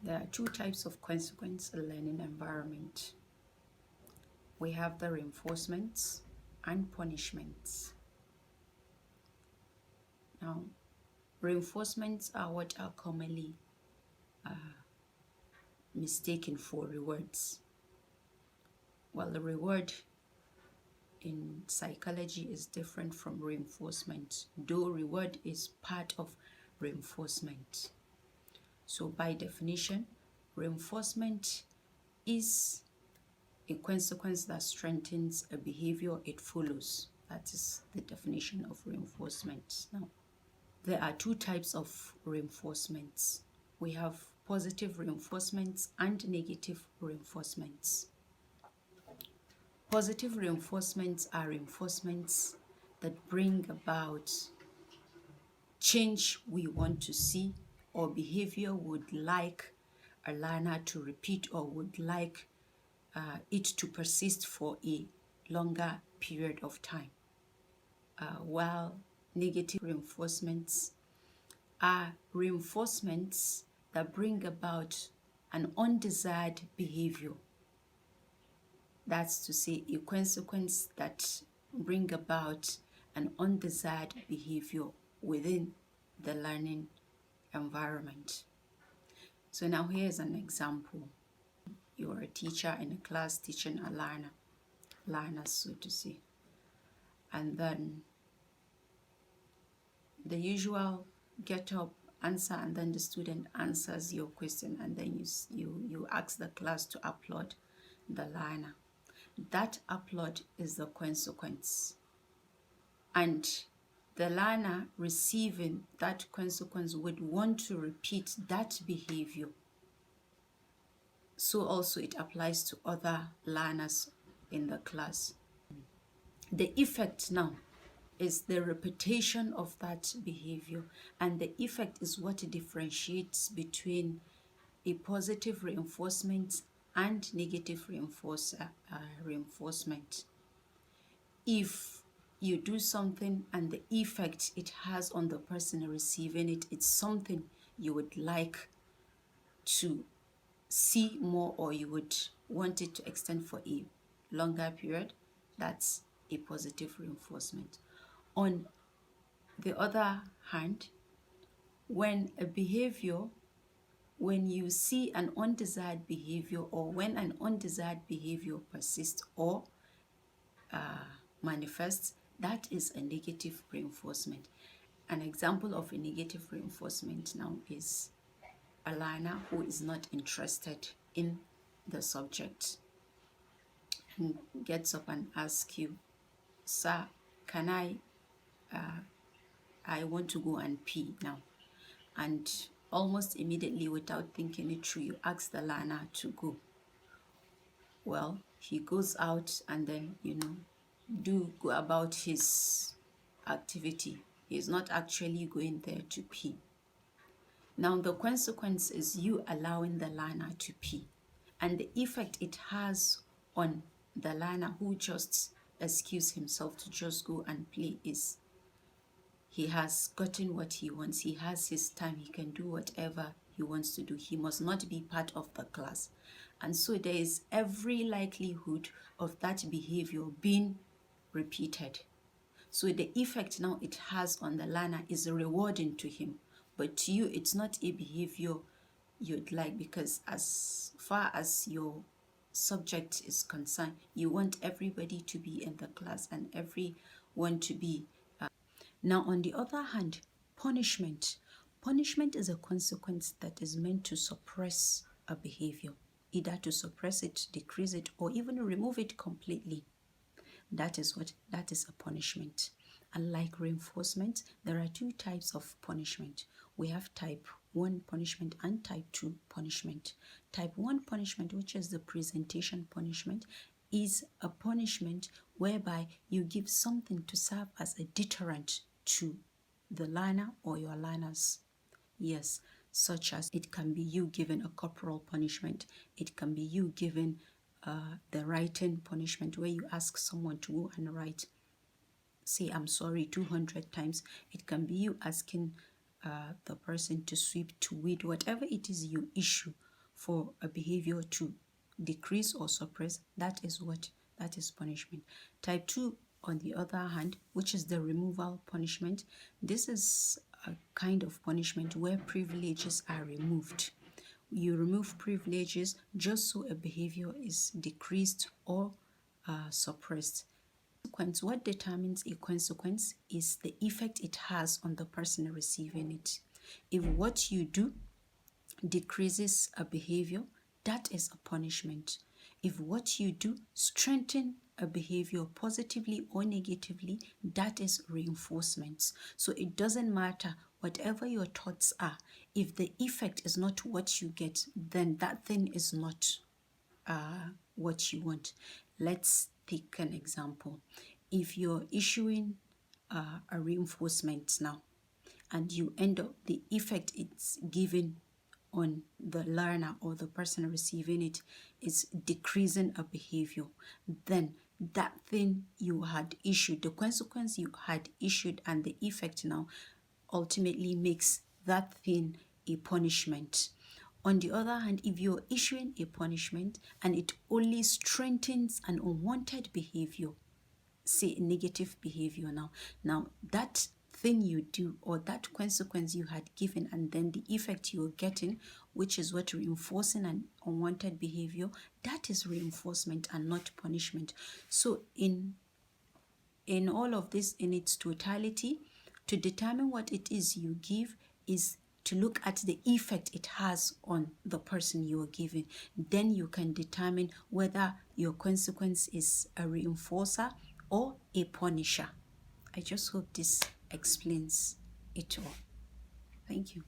There are two types of consequence learning environment. We have the reinforcements and punishments. Now, reinforcements are what are commonly mistaken for rewards. Well, the reward in psychology is different from reinforcement, though reward is part of reinforcement. So by definition, reinforcement is a consequence that strengthens a behavior it follows. That is the definition of reinforcement. Now, there are two types of reinforcements. We have positive reinforcements and negative reinforcements. Positive reinforcements are reinforcements that bring about change we want to see or behavior would like a learner to repeat or would like it to persist for a longer period of time. While negative reinforcements are reinforcements that bring about an undesired behavior. That's to say, a consequence that bring about an undesired behavior within the learning environment. So now here's an example. You are a teacher in a class teaching a learners, so to say. And then the usual get up, answer, and then the student answers your question, and then you ask the class to applaud the learner. That applaud is the consequence. And the learner receiving that consequence would want to repeat that behavior. So also it applies to other learners in the class. The effect now is the repetition of that behavior, and the effect is what differentiates between a positive reinforcement and negative reinforcement. If you do something and the effect it has on the person receiving it, it's something you would like to see more, or you would want it to extend for a longer period, that's a positive reinforcement. On the other hand, when you see an undesired behavior, or when an undesired behavior persists or manifests, that is a negative reinforcement. An example of a negative reinforcement now is a learner who is not interested in the subject and gets up and asks you, "Sir, can I want to go and pee now." And almost immediately, without thinking it through, you ask the learner to go. Well, he goes out and then, do go about his activity. He's not actually going there to pee. Now, the consequence is you allowing the learner to pee. And the effect it has on the learner who just excused himself to just go and play is he has gotten what he wants. He has his time. He can do whatever he wants to do. He must not be part of the class. And so there is every likelihood of that behavior being repeated. So the effect now it has on the learner is rewarding to him. But to you, it's not a behavior you'd like, because as far as your subject is concerned, you want everybody to be in the class and everyone to be. Now, on the other hand, punishment. Punishment is a consequence that is meant to suppress a behavior, either to suppress it, decrease it, or even remove it completely. That is a punishment. Unlike reinforcement, there are two types of punishment. We have type 1 punishment and type 2 punishment. Type 1 punishment, which is the presentation punishment, is a punishment whereby you give something to serve as a deterrent to the learner or your learners. Yes, such as it can be you giving a corporal punishment. It can be you giving the writing punishment, where you ask someone to go and write, say, "I'm sorry," 200 times. It can be you asking the person to sweep, to weed, whatever it is you issue for a behavior to decrease or suppress, that is punishment. Type 2, on the other hand, which is the removal punishment, this is a kind of punishment where privileges are removed. You remove privileges just so a behavior is decreased or suppressed. What determines a consequence is the effect it has on the person receiving it. If what you do decreases a behavior, that is a punishment. If what you do strengthens a behavior positively or negatively, that is reinforcement. So it doesn't matter whatever your thoughts are, if the effect is not what you get, then that thing is not what you want. Let's take an example. If you're issuing a reinforcement now, and you end up, the effect it's giving on the learner or the person receiving it is decreasing a behavior, then that thing you had issued, the consequence you had issued, and the effect now ultimately makes that thing a punishment. On the other hand, if you're issuing a punishment and it only strengthens an unwanted behavior, say negative behavior, now that thing you do or that consequence you had given and then the effect you're getting, which is what reinforcing an unwanted behavior, that is reinforcement and not punishment. So in all of this, in its totality, to determine what it is you give is to look at the effect it has on the person you are giving. Then you can determine whether your consequence is a reinforcer or a punisher. I just hope this explains it all. Thank you.